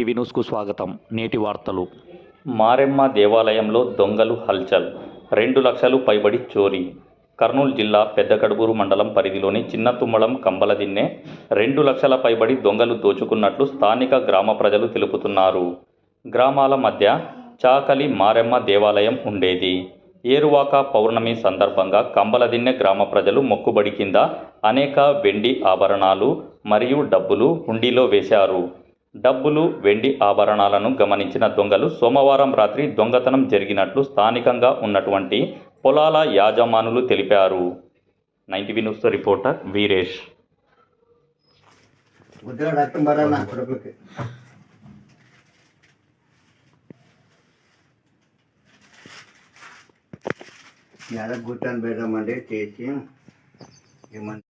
ETV న్యూస్కు స్వాగతం. నేటి వార్తలు. మారెమ్మ దేవాలయంలో దొంగలు హల్చల్. 2 లక్షలు పైబడి చోరీ. కర్నూలు జిల్లా పెద్దకడుగూరు మండలం పరిధిలోని చిన్నతుమ్మలం కంబలదిన్నె 2 లక్షల పైబడి దొంగలు దోచుకున్నట్లు స్థానిక గ్రామ ప్రజలు తెలుపుతున్నారు. గ్రామాల మధ్య చాకలి మారెమ్మ దేవాలయం ఉండేది. ఏరువాక పౌర్ణమి సందర్భంగా కంబలదిన్నె గ్రామ ప్రజలు మొక్కుబడి కింద అనేక వెండి ఆభరణాలు మరియు డబ్బులు హుండీలో వేశారు. డబ్బులు, వెండి ఆభరణాలను గమనించిన దొంగలు సోమవారం రాత్రి దొంగతనం జరిగినట్లు స్థానికంగా ఉన్నటువంటి పొలాల యాజమానులు తెలిపారు. 90 న్యూస్ రిపోర్టర్ వీరేష్. గుట్టాను పెడదామంటే చేసి ఏమన్నా